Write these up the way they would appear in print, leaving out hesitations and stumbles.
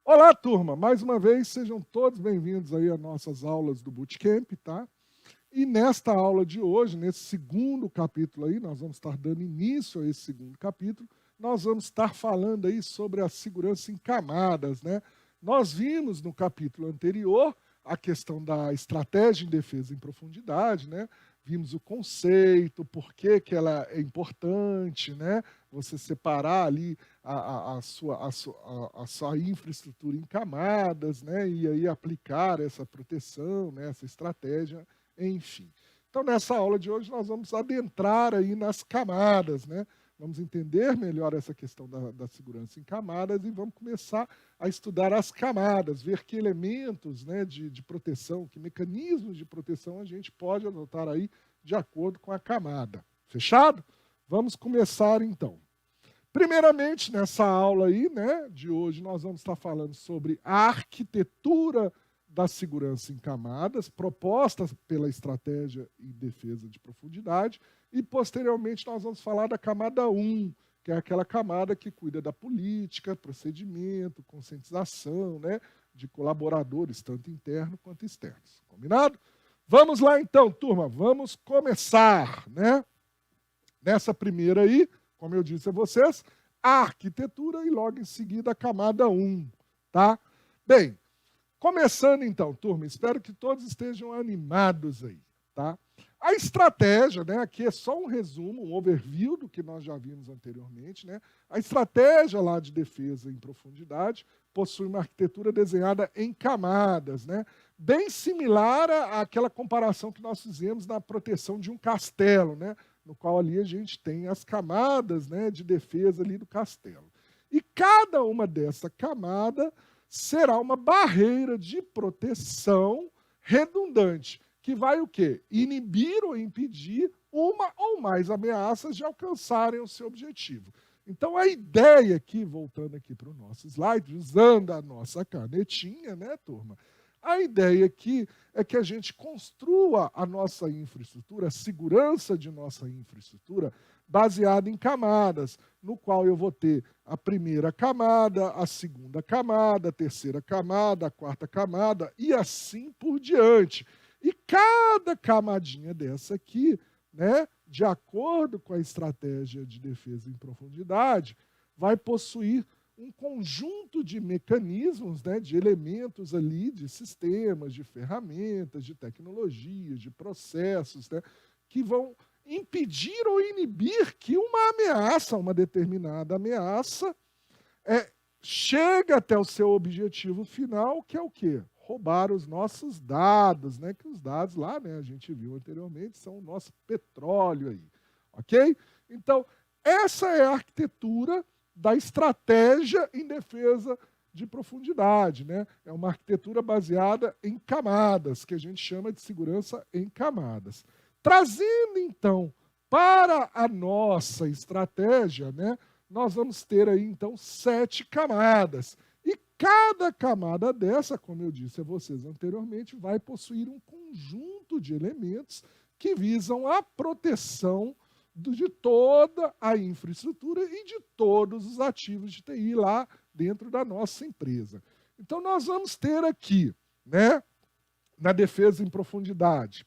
Olá, turma! Mais uma vez, sejam todos bem-vindos aí às nossas aulas do Bootcamp, tá? E nesta aula de hoje, nesse segundo capítulo aí, nós vamos estar dando início a esse segundo capítulo, nós vamos estar falando aí sobre a segurança em camadas, né? Nós vimos no capítulo anterior a questão da estratégia em defesa em profundidade, né? Vimos o conceito, por que que ela é importante, né? Você separar ali a sua infraestrutura em camadas, né? E aí aplicar essa proteção, né? Essa estratégia, enfim. Então, nessa aula de hoje, nós vamos adentrar aí nas camadas, né? Vamos entender melhor essa questão da segurança em camadas e vamos começar a estudar as camadas, ver que elementos, né, de proteção, que mecanismos de proteção a gente pode adotar aí de acordo com a camada. Fechado? Vamos começar então. Primeiramente, nessa aula aí, né, de hoje, nós vamos estar falando sobre a arquitetura da segurança em camadas, propostas pela estratégia e defesa de profundidade, e posteriormente nós vamos falar da camada 1, que é aquela camada que cuida da política, procedimento, conscientização, né, de colaboradores, tanto internos quanto externos. Combinado? Vamos lá então, turma, vamos começar, né? Nessa primeira aí, como eu disse a vocês, a arquitetura e logo em seguida a camada 1, tá? Bem, começando então, turma, espero que todos estejam animados aí, tá? A estratégia, né, aqui é só um resumo, um overview do que nós já vimos anteriormente, né? A estratégia lá de defesa em profundidade possui uma arquitetura desenhada em camadas, né? Bem similar àquela comparação que nós fizemos na proteção de um castelo, né? No qual ali a gente tem as camadas, né, de defesa ali do castelo. E cada uma dessa camada será uma barreira de proteção redundante, que vai o quê? Inibir ou impedir uma ou mais ameaças de alcançarem o seu objetivo. Então, a ideia aqui, voltando aqui para o nosso slide, usando a nossa canetinha, né, turma? A ideia aqui é que a gente construa a nossa infraestrutura, a segurança de nossa infraestrutura, baseada em camadas, no qual eu vou ter a primeira camada, a segunda camada, a terceira camada, a quarta camada e assim por diante. E cada camadinha dessa aqui, né, de acordo com a estratégia de defesa em profundidade, vai possuir um conjunto de mecanismos, né, de elementos ali, de sistemas, de ferramentas, de tecnologias, de processos, né, que vão impedir ou inibir que uma ameaça, uma determinada ameaça, chega até o seu objetivo final, que é o quê? Roubar os nossos dados, né? Que os dados lá, né, a gente viu anteriormente, são o nosso petróleo aí, ok? Então, essa é a arquitetura da estratégia em defesa de profundidade, né? É uma arquitetura baseada em camadas, que a gente chama de segurança em camadas. Trazendo, então, para a nossa estratégia, né, nós vamos ter aí, então, 7 camadas. E cada camada dessa, como eu disse a vocês anteriormente, vai possuir um conjunto de elementos que visam a proteção de toda a infraestrutura e de todos os ativos de TI lá dentro da nossa empresa. Então, nós vamos ter aqui, né, na defesa em profundidade,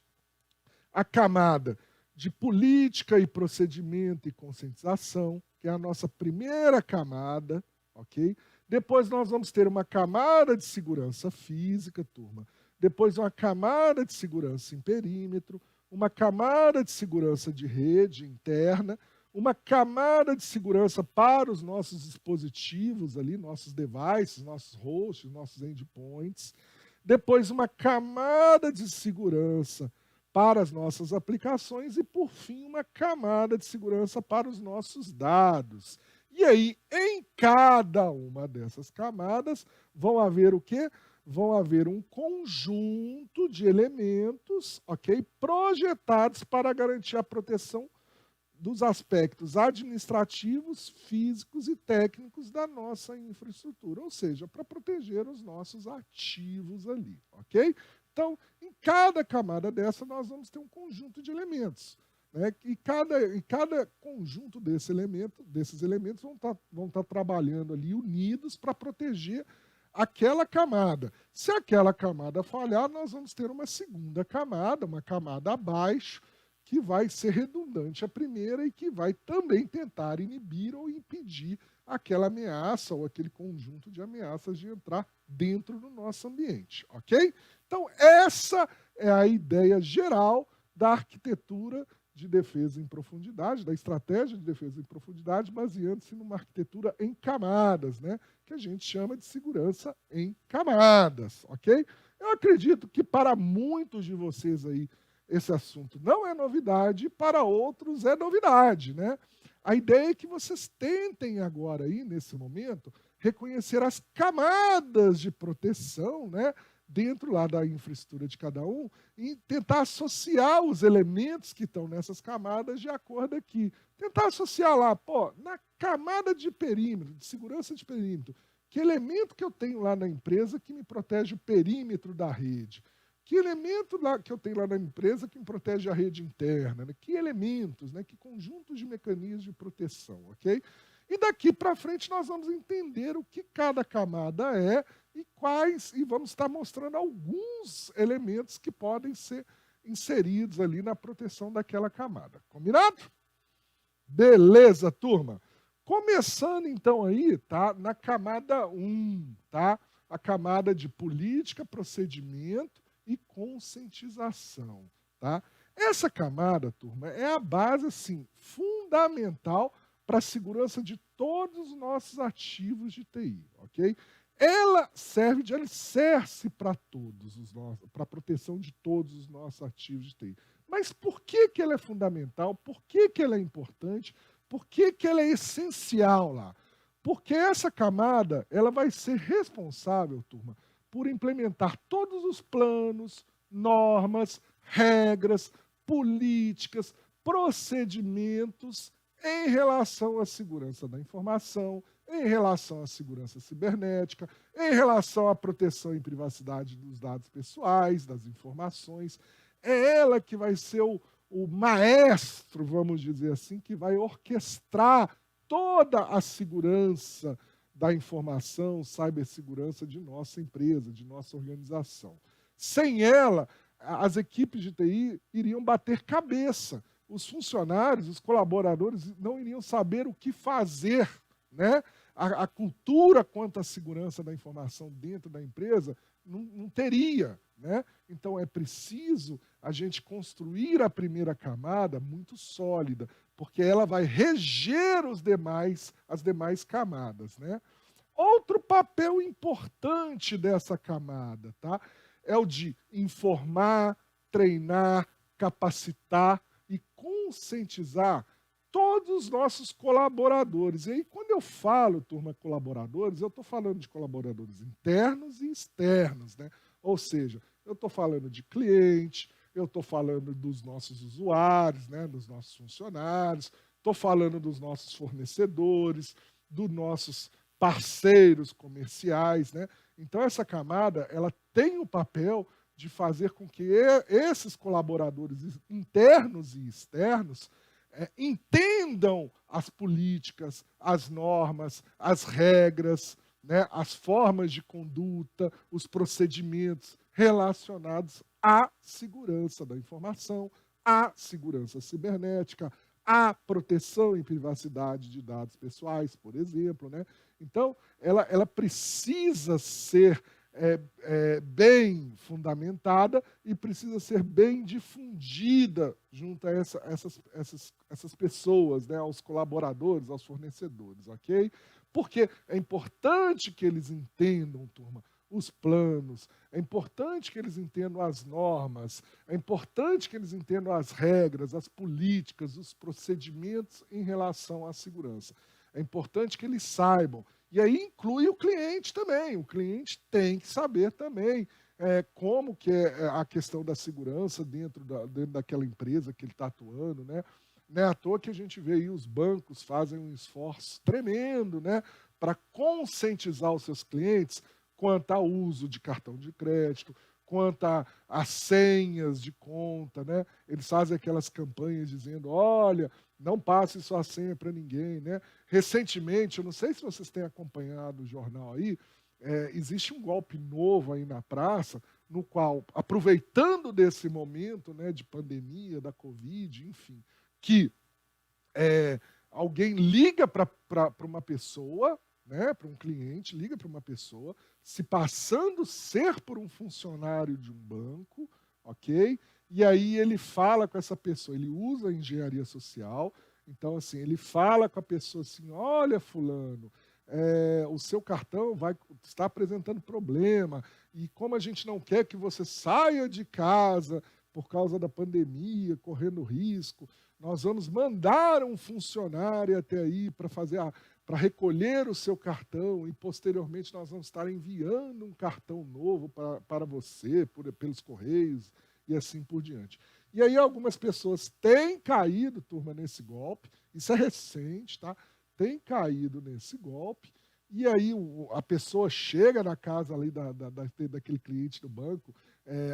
a camada de política e procedimento e conscientização, que é a nossa primeira camada, ok? Depois nós vamos ter uma camada de segurança física, turma. Depois uma camada de segurança em perímetro, uma camada de segurança de rede interna, uma camada de segurança para os nossos dispositivos ali, nossos devices, nossos hosts, nossos endpoints. Depois uma camada de segurança para as nossas aplicações e, por fim, uma camada de segurança para os nossos dados. E aí, em cada uma dessas camadas, vão haver o quê? Vão haver um conjunto de elementos, ok, projetados para garantir a proteção dos aspectos administrativos, físicos e técnicos da nossa infraestrutura, ou seja, para proteger os nossos ativos ali, ok? Então, em cada camada dessa, nós vamos ter um conjunto de elementos, né? E cada conjunto desses elementos vão tá trabalhando ali unidos para proteger aquela camada. Se aquela camada falhar, nós vamos ter uma segunda camada, uma camada abaixo, que vai ser redundante à primeira e que vai também tentar inibir ou impedir aquela ameaça ou aquele conjunto de ameaças de entrar dentro do nosso ambiente, ok? Então, essa é a ideia geral da arquitetura de defesa em profundidade, da estratégia de defesa em profundidade, baseando-se numa arquitetura em camadas, né? Que a gente chama de segurança em camadas, ok? Eu acredito que para muitos de vocês aí, esse assunto não é novidade, para outros é novidade, né? A ideia é que vocês tentem agora aí, nesse momento, reconhecer as camadas de proteção, né? Dentro lá da infraestrutura de cada um e tentar associar os elementos que estão nessas camadas de acordo aqui. Tentar associar lá, pô, na camada de perímetro, de segurança de perímetro, que elemento que eu tenho lá na empresa que me protege o perímetro da rede? Que elemento lá que eu tenho lá na empresa que me protege a rede interna? Né? Que elementos, né? Que conjuntos de mecanismos de proteção, ok? E daqui para frente nós vamos entender o que cada camada é e vamos estar mostrando alguns elementos que podem ser inseridos ali na proteção daquela camada. Combinado? Beleza, turma. Começando então aí, tá? Na camada 1, tá? A camada de política, procedimento e conscientização, tá? Essa camada, turma, é a base assim fundamental para a segurança de todos os nossos ativos de TI, ok? Ela serve de alicerce para para a proteção de todos os nossos ativos de TI. Mas por que ela é fundamental? Por que ela é importante? Por que ela é essencial lá? Porque essa camada ela vai ser responsável, turma, por implementar todos os planos, normas, regras, políticas, procedimentos em relação à segurança da informação, em relação à segurança cibernética, em relação à proteção e privacidade dos dados pessoais, das informações. É ela que vai ser o maestro, vamos dizer assim, que vai orquestrar toda a segurança da informação, cibersegurança de nossa empresa, de nossa organização. Sem ela, as equipes de TI iriam bater cabeça. Os funcionários, os colaboradores não iriam saber o que fazer, né? A cultura quanto à segurança da informação dentro da empresa não teria, né? Então é preciso a gente construir a primeira camada muito sólida, porque ela vai reger as demais camadas, né? Outro papel importante dessa camada, tá? É o de informar, treinar, capacitar e conscientizar todos os nossos colaboradores. E aí, quando eu falo, turma, colaboradores, eu estou falando de colaboradores internos e externos, né? Ou seja, eu estou falando de cliente, eu estou falando dos nossos usuários, né? Dos nossos funcionários, estou falando dos nossos fornecedores, dos nossos parceiros comerciais, né? Então, essa camada, ela tem o papel de fazer com que esses colaboradores internos e externos entendam as políticas, as normas, as regras, né, as formas de conduta, os procedimentos relacionados à segurança da informação, à segurança cibernética, à proteção e privacidade de dados pessoais, por exemplo. Né? Então, ela precisa ser bem fundamentada e precisa ser bem difundida junto a essas pessoas, né, aos colaboradores, aos fornecedores, ok? Porque é importante que eles entendam, turma, os planos, é importante que eles entendam as normas, é importante que eles entendam as regras, as políticas, os procedimentos em relação à segurança. É importante que eles saibam. E aí inclui o cliente também. O cliente tem que saber também como que é a questão da segurança dentro daquela empresa que ele está atuando, né? Não é à toa que a gente vê aí os bancos fazem um esforço tremendo, né, para conscientizar os seus clientes quanto ao uso de cartão de crédito, quanto às senhas de conta, né? Eles fazem aquelas campanhas dizendo, olha, não passe sua senha para ninguém, né? Recentemente, eu não sei se vocês têm acompanhado o jornal aí, existe um golpe novo aí na praça, no qual, aproveitando desse momento, né, de pandemia, da Covid, enfim, que alguém liga para uma pessoa, né, para um cliente, liga para uma pessoa, se passando ser por um funcionário de um banco, ok? E aí ele fala com essa pessoa, ele usa a engenharia social, então assim, ele fala com a pessoa assim, olha fulano, o seu cartão está apresentando problema, e como a gente não quer que você saia de casa por causa da pandemia, correndo risco, nós vamos mandar um funcionário até aí para recolher o seu cartão e posteriormente nós vamos estar enviando um cartão novo para você pelos correios e assim por diante. E aí algumas pessoas têm caído, turma, nesse golpe, isso é recente, tá? Tem caído nesse golpe, e aí a pessoa chega na casa ali daquele cliente do banco,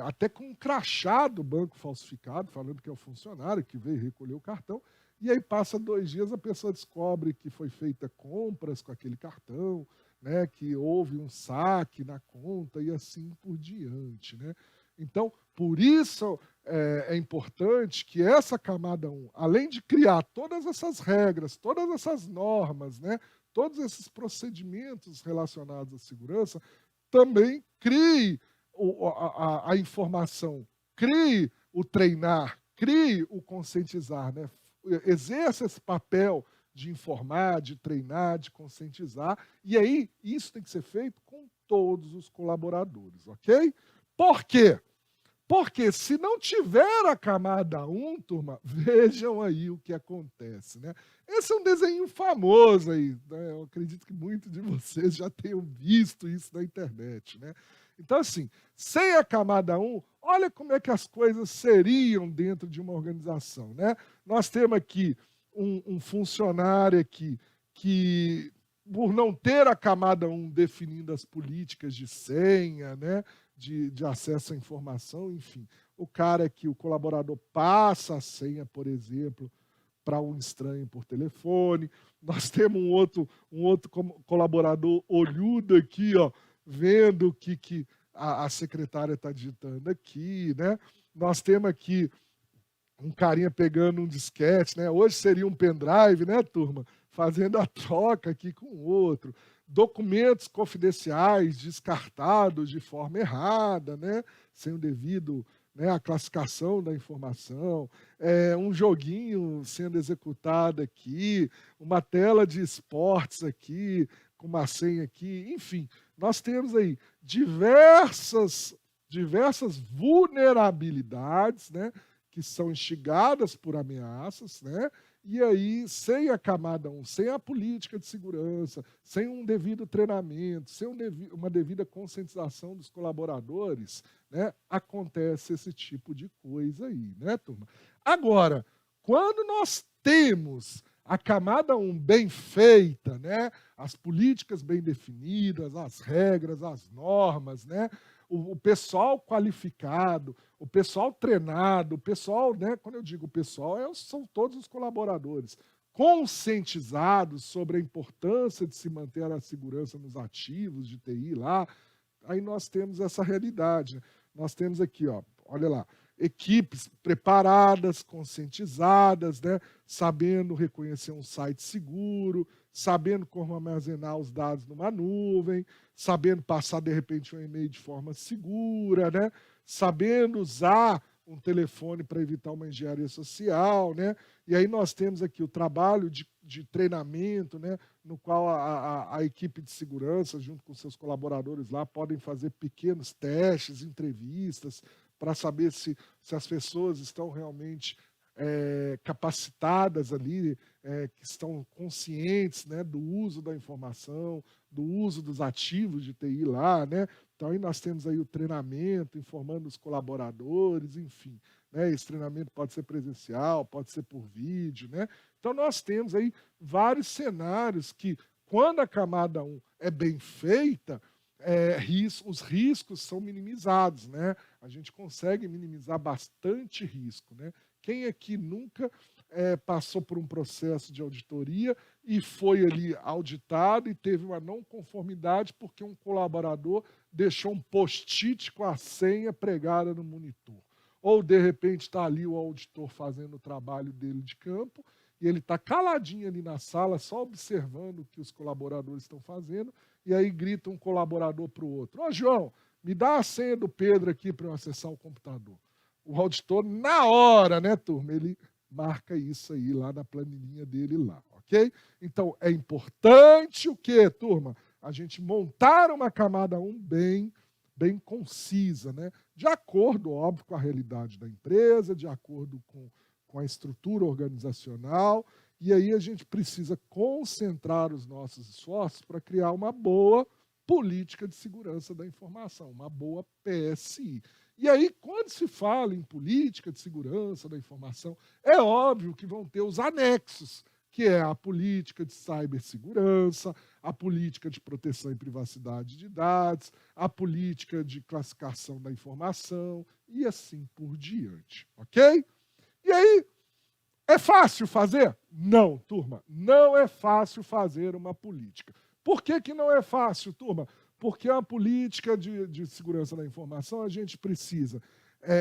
até com um crachá do banco falsificado, falando que é o funcionário que veio recolher o cartão, e aí passa 2 dias, a pessoa descobre que foi feita compras com aquele cartão, né, que houve um saque na conta e assim por diante, né? Então, por isso é importante que essa camada 1, além de criar todas essas regras, todas essas normas, né, todos esses procedimentos relacionados à segurança, também crie a informação, crie o treinar, crie o conscientizar, né? Exerça esse papel de informar, de treinar, de conscientizar, e aí isso tem que ser feito com todos os colaboradores, ok? Por quê? Porque se não tiver a camada 1, turma, vejam aí o que acontece, né? Esse é um desenho famoso aí, né? Eu acredito que muitos de vocês já tenham visto isso na internet, né? Então, assim, sem a camada 1, olha como é que as coisas seriam dentro de uma organização, né? Nós temos aqui um funcionário aqui que, por não ter a camada 1 definindo as políticas de senha, né? De acesso à informação, enfim. O cara que o colaborador passa a senha, por exemplo, para um estranho por telefone. Nós temos um outro colaborador olhudo aqui, ó, vendo o que a secretária está digitando aqui, né? Nós temos aqui um carinha pegando um disquete, né? Hoje seria um pendrive, né, turma? Fazendo a troca aqui com o outro. Documentos confidenciais descartados de forma errada, né? Sem o devido, né, a classificação da informação, um joguinho sendo executado aqui, uma tela de esportes aqui, com uma senha aqui, enfim, nós temos aí diversas vulnerabilidades, né, que são instigadas por ameaças, né? E aí, sem a camada 1, sem a política de segurança, sem um devido treinamento, sem uma devida conscientização dos colaboradores, né, acontece esse tipo de coisa aí, né, turma? Agora, quando nós temos a camada 1 bem feita, né, as políticas bem definidas, as regras, as normas, né, o pessoal qualificado, o pessoal treinado, o pessoal, né, quando eu digo pessoal, são todos os colaboradores, conscientizados sobre a importância de se manter a segurança nos ativos de TI lá, aí nós temos essa realidade. Né? Nós temos aqui, ó, olha lá, equipes preparadas, conscientizadas, né, sabendo reconhecer um site seguro, sabendo como armazenar os dados numa nuvem, sabendo passar, de repente, um e-mail de forma segura, né? Sabendo usar um telefone para evitar uma engenharia social, né? E aí nós temos aqui o trabalho de treinamento, né? No qual a equipe de segurança, junto com seus colaboradores lá, podem fazer pequenos testes, entrevistas, para saber se as pessoas estão realmente capacitadas ali, que estão conscientes, né, do uso da informação, do uso dos ativos de TI lá, né? Então aí nós temos aí o treinamento, informando os colaboradores, enfim, né? Esse treinamento pode ser presencial, pode ser por vídeo, né? Então nós temos aí vários cenários que, quando a camada 1 é bem feita, os riscos são minimizados, né? A gente consegue minimizar bastante risco, né? Quem aqui nunca passou por um processo de auditoria e foi ali auditado e teve uma não conformidade porque um colaborador deixou um post-it com a senha pregada no monitor. Ou, de repente, está ali o auditor fazendo o trabalho dele de campo e ele está caladinho ali na sala, só observando o que os colaboradores estão fazendo, e aí grita um colaborador para o outro: "Ô, João, me dá a senha do Pedro aqui para eu acessar o computador." O auditor, na hora, né, turma, ele marca isso aí lá na planilhinha dele lá, ok? Então, é importante o quê, turma? A gente montar uma camada 1 bem concisa, né? De acordo, óbvio, com a realidade da empresa, de acordo com a estrutura organizacional, e aí a gente precisa concentrar os nossos esforços para criar uma boa política de segurança da informação, uma boa PSI. E aí, quando se fala em política de segurança da informação, é óbvio que vão ter os anexos, que é a política de cibersegurança, a política de proteção e privacidade de dados, a política de classificação da informação e assim por diante, ok? E aí, é fácil fazer? Não, turma, não é fácil fazer uma política. Por que que não é fácil, turma? Porque a política de segurança da informação, a gente precisa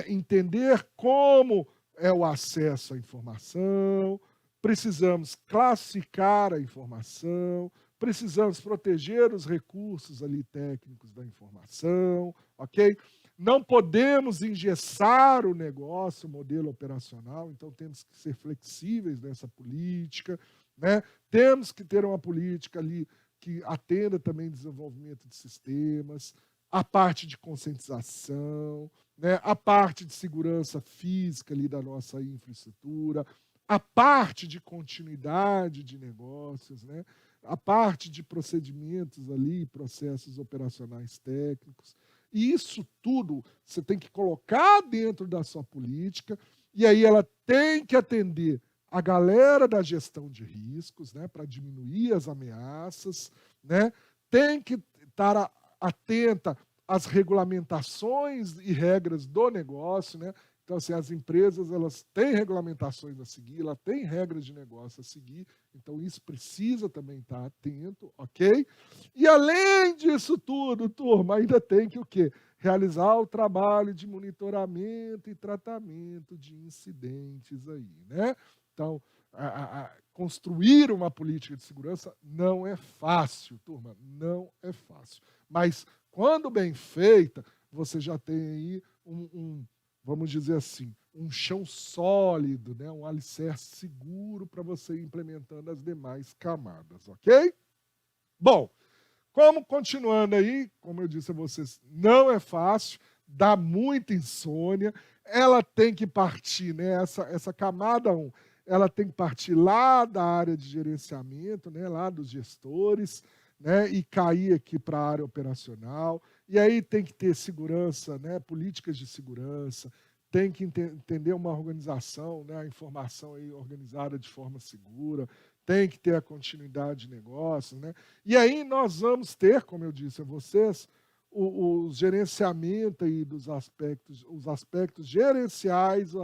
entender como é o acesso à informação, precisamos classificar a informação, precisamos proteger os recursos ali técnicos da informação, ok? Não podemos engessar o negócio, o modelo operacional, então temos que ser flexíveis nessa política, né? Temos que ter uma política ali que atenda também desenvolvimento de sistemas, a parte de conscientização, né? A parte de segurança física ali da nossa infraestrutura, a parte de continuidade de negócios, né? A parte de procedimentos ali, processos operacionais técnicos. E isso tudo você tem que colocar dentro da sua política, e aí ela tem que atender a galera da gestão de riscos, né, para diminuir as ameaças, né, tem que estar atenta às regulamentações e regras do negócio, né? Então, assim, as empresas elas têm regulamentações a seguir, elas têm regras de negócio a seguir, então isso precisa também estar atento, ok? E além disso tudo, turma, ainda tem que o quê? Realizar o trabalho de monitoramento e tratamento de incidentes aí, né? Então, construir uma política de segurança não é fácil, turma, não é fácil. Mas, quando bem feita, você já tem aí vamos dizer assim, um chão sólido, né? Um alicerce seguro para você ir implementando as demais camadas, ok? Bom, continuando aí, como eu disse a vocês, não é fácil, dá muita insônia, ela tem que partir, né? Essa camada 1, ela tem que partir lá da área de gerenciamento, né? Lá dos gestores, né? E cair aqui para a área operacional. E aí tem que ter segurança, né? Políticas de segurança, tem que entender uma organização, né? A informação aí organizada de forma segura, tem que ter a continuidade de negócios, né? E aí nós vamos ter, como eu disse a vocês, o gerenciamento aí dos aspectos, os aspectos gerenciais,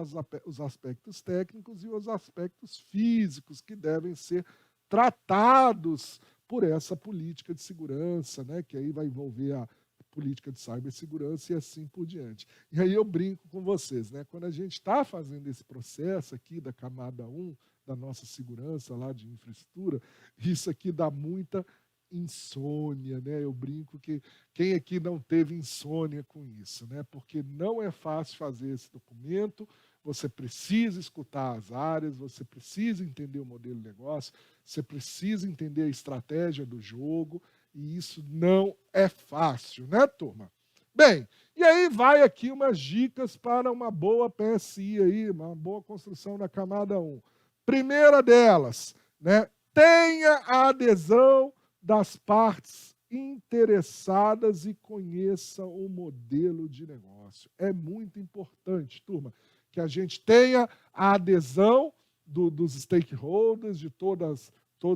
os aspectos técnicos e os aspectos físicos que devem ser tratados por essa política de segurança, né? Que aí vai envolver a política de cibersegurança e assim por diante. E aí eu brinco com vocês, né? Quando a gente está fazendo esse processo aqui da camada 1, da nossa segurança lá de infraestrutura, isso aqui dá muita insônia, né? Eu brinco que quem aqui não teve insônia com isso, né? Porque não é fácil fazer esse documento, você precisa escutar as áreas, você precisa entender o modelo de negócio, você precisa entender a estratégia do jogo, e isso não é fácil, né, turma? Bem, e aí vai aqui umas dicas para uma boa PSI aí, uma boa construção da camada 1. Primeira delas, né, tenha a adesão das partes interessadas e conheça o modelo de negócio. É muito importante, turma, que a gente tenha a adesão dos stakeholders, de todos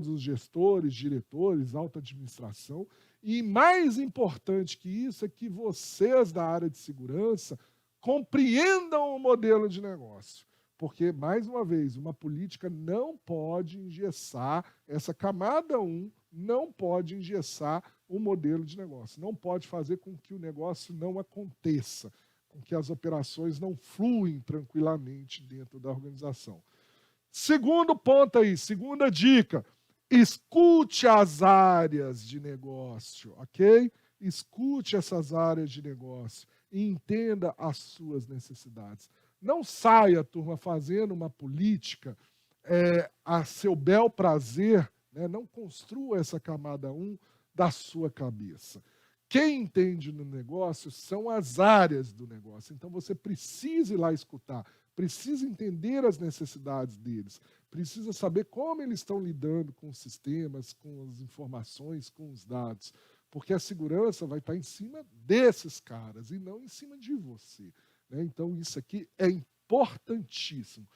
os gestores, diretores, alta administração. E mais importante que isso é que vocês da área de segurança compreendam o modelo de negócio. Porque, mais uma vez, uma política não pode engessar, essa camada 1 não pode engessar o modelo de negócio, não pode fazer com que o negócio não aconteça, com que as operações não fluem tranquilamente dentro da organização. Segundo ponto aí, segunda dica, escute as áreas de negócio, ok? Escute essas áreas de negócio e entenda as suas necessidades. Não saia, turma, fazendo uma política a seu bel prazer, né? Não construa essa camada 1 da sua cabeça. Quem entende no negócio são as áreas do negócio. Então você precisa ir lá escutar, precisa entender as necessidades deles, precisa saber como eles estão lidando com os sistemas, com as informações, com os dados, porque a segurança vai estar em cima desses caras e não em cima de você, né? Então isso aqui é importantíssimo.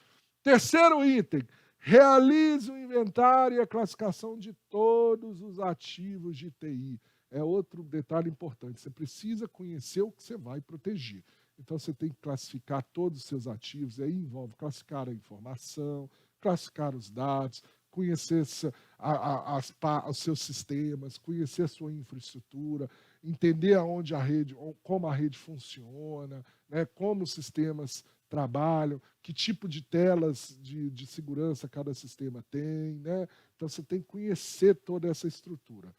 Terceiro item, realize o inventário e a classificação de todos os ativos de TI. É outro detalhe importante, você precisa conhecer o que você vai proteger. Então, você tem que classificar todos os seus ativos, e aí envolve classificar a informação, classificar os dados, conhecer os seus sistemas, conhecer a sua infraestrutura, entender aonde a rede, como a rede funciona, né, como os sistemas trabalham, que tipo de telas de segurança cada sistema tem, né? Então, você tem que conhecer toda essa estrutura.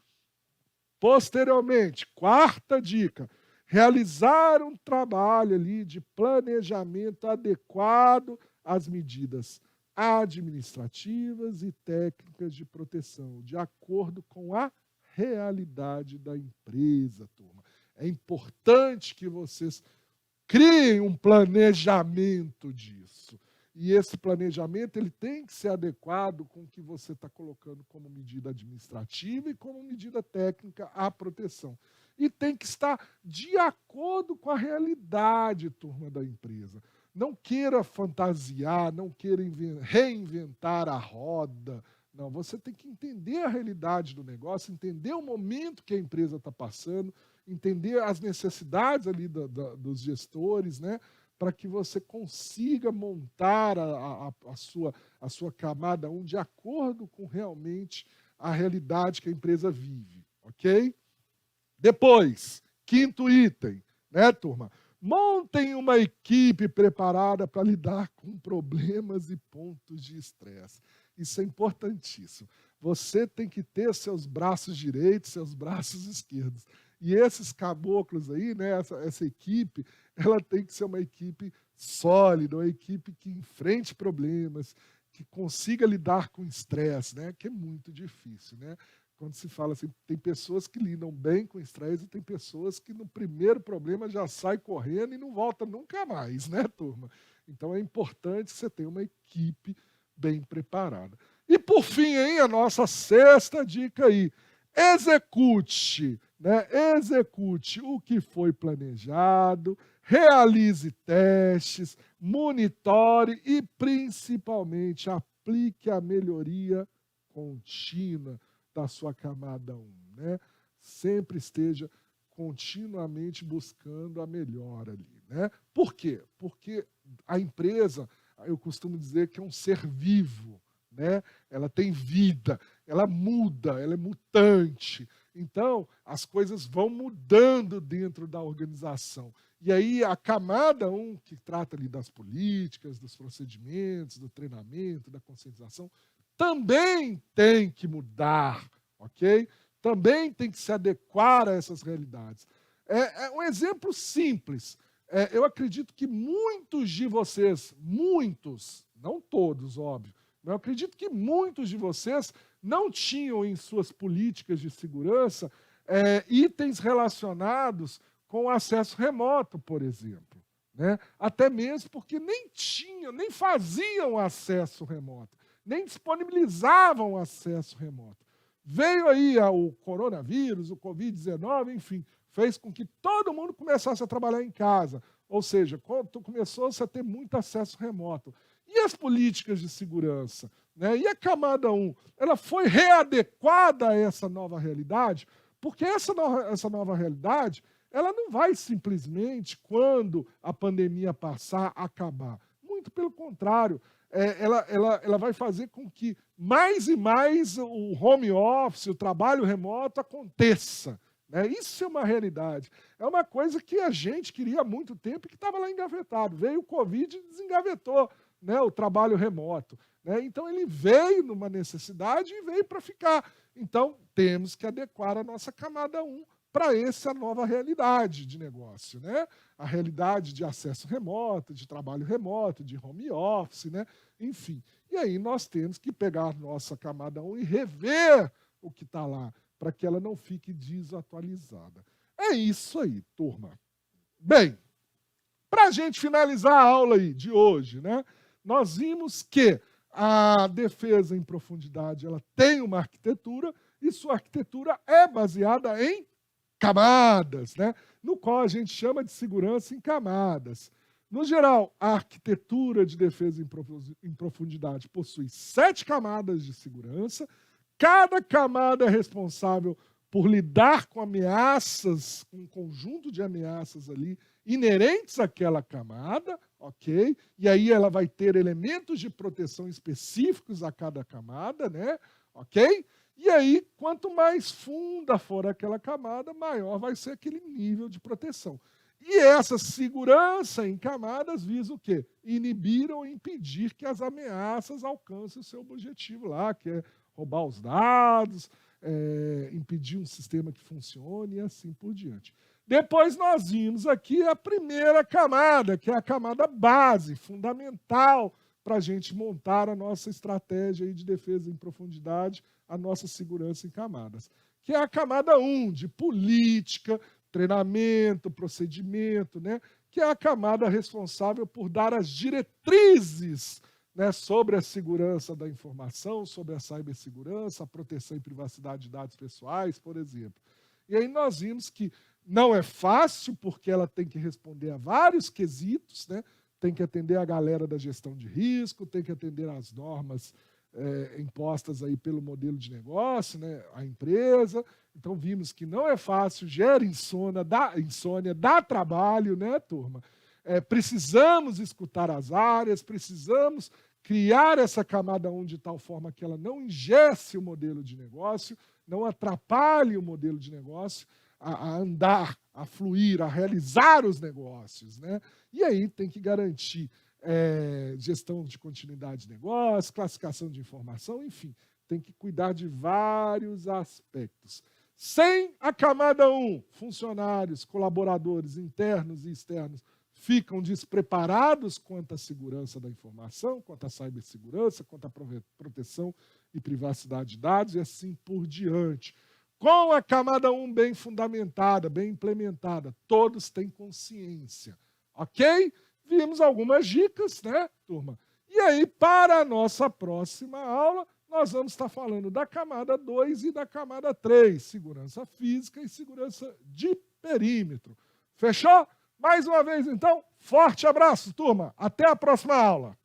Posteriormente, quarta dica, realizar um trabalho ali de planejamento adequado às medidas administrativas e técnicas de proteção, de acordo com a realidade da empresa, turma. É importante que vocês criem um planejamento disso. E esse planejamento ele tem que ser adequado com o que você está colocando como medida administrativa e como medida técnica à proteção. E tem que estar de acordo com a realidade, turma, da empresa. Não queira fantasiar, não queira reinventar a roda. Não, você tem que entender a realidade do negócio, entender o momento que a empresa está passando, entender as necessidades ali dos gestores, né? Para que você consiga montar a sua camada 1 de acordo com realmente a realidade que a empresa vive, ok? Depois, quinto item, né, turma? Montem uma equipe preparada para lidar com problemas e pontos de estresse. Isso é importantíssimo. Você tem que ter seus braços direitos, seus braços esquerdos. E esses caboclos aí, né, essa equipe, ela tem que ser uma equipe sólida, uma equipe que enfrente problemas, que consiga lidar com estresse, né, que é muito difícil, né? Quando se fala assim, tem pessoas que lidam bem com estresse e tem pessoas que no primeiro problema já sai correndo e não volta nunca mais, né, turma? Então é importante que você tenha uma equipe bem preparada. E por fim, aí, a nossa sexta dica aí, execute, né? Execute o que foi planejado, realize testes, monitore e principalmente aplique a melhoria contínua da sua camada 1, né? Sempre esteja continuamente buscando a melhora ali, né? Por quê? Porque a empresa, eu costumo dizer que é um ser vivo, né? Ela tem vida, ela muda, ela é mutante. Então, as coisas vão mudando dentro da organização. E aí, a camada 1, que trata ali das políticas, dos procedimentos, do treinamento, da conscientização, também tem que mudar, ok? Também tem que se adequar a essas realidades. É um exemplo simples. Eu acredito que muitos de vocês, muitos, não todos, óbvio, mas eu acredito que muitos de vocês não tinham em suas políticas de segurança itens relacionados com acesso remoto, por exemplo, né? Até mesmo porque nem tinham, nem faziam acesso remoto, nem disponibilizavam acesso remoto. Veio aí o coronavírus, o Covid-19, enfim, fez com que todo mundo começasse a trabalhar em casa. Ou seja, começou-se a ter muito acesso remoto. E as políticas de segurança, né? E a camada 1, ela foi readequada a essa nova realidade, porque essa nova realidade, ela não vai simplesmente, quando a pandemia passar, acabar. Muito Muito pelo contrário, ela vai fazer com que mais e mais o home office, o trabalho remoto aconteça. Né? Isso é uma realidade. É uma coisa que a gente queria há muito tempo e que estava lá engavetado. Veio o Covid e desengavetou, né, o trabalho remoto. Né? Então, ele veio numa necessidade e veio para ficar. Então, temos que adequar a nossa camada 1 para essa nova realidade de negócio. Né? A realidade de acesso remoto, de trabalho remoto, de home office, né? Enfim. E aí nós temos que pegar a nossa camada 1 e rever o que está lá, para que ela não fique desatualizada. É isso aí, turma. Bem, para a gente finalizar a aula aí de hoje, né, nós vimos que a defesa em profundidade ela tem uma arquitetura e sua arquitetura é baseada em camadas, né, no qual a gente chama de segurança em camadas. No geral, a arquitetura de defesa em profundidade possui 7 camadas de segurança. Cada camada é responsável por lidar com ameaças, com um conjunto de ameaças ali inerentes àquela camada, ok? E aí ela vai ter elementos de proteção específicos a cada camada, né? Ok? E aí, quanto mais funda for aquela camada, maior vai ser aquele nível de proteção. E essa segurança em camadas visa o quê? Inibir ou impedir que as ameaças alcancem o seu objetivo lá, que é roubar os dados, impedir um sistema que funcione e assim por diante. Depois nós vimos aqui a primeira camada, que é a camada base, fundamental para a gente montar a nossa estratégia aí de defesa em profundidade, a nossa segurança em camadas, que é a camada 1, de política, treinamento, procedimento, né? Que é a camada responsável por dar as diretrizes, né, sobre a segurança da informação, sobre a cibersegurança, a proteção e privacidade de dados pessoais, por exemplo. E aí nós vimos que não é fácil, porque ela tem que responder a vários quesitos, né? Tem que atender a galera da gestão de risco, tem que atender às normas impostas aí pelo modelo de negócio, né, a empresa. Então vimos que não é fácil, gera insônia, dá trabalho, né, turma? Precisamos escutar as áreas, precisamos criar essa camada 1 de tal forma que ela não ingesse o modelo de negócio, não atrapalhe o modelo de negócio a andar, a fluir, a realizar os negócios. Né? E aí tem que garantir gestão de continuidade de negócio, classificação de informação, enfim, tem que cuidar de vários aspectos. Sem a camada 1, funcionários, colaboradores internos e externos ficam despreparados quanto à segurança da informação, quanto à cibersegurança, quanto à proteção e privacidade de dados e assim por diante. Com a camada 1 bem fundamentada, bem implementada, todos têm consciência, ok? Vimos algumas dicas, né, turma? E aí, para a nossa próxima aula, nós vamos estar falando da camada 2 e da camada 3, segurança física e segurança de perímetro. Fechou? Mais uma vez, então, forte abraço, turma. Até a próxima aula.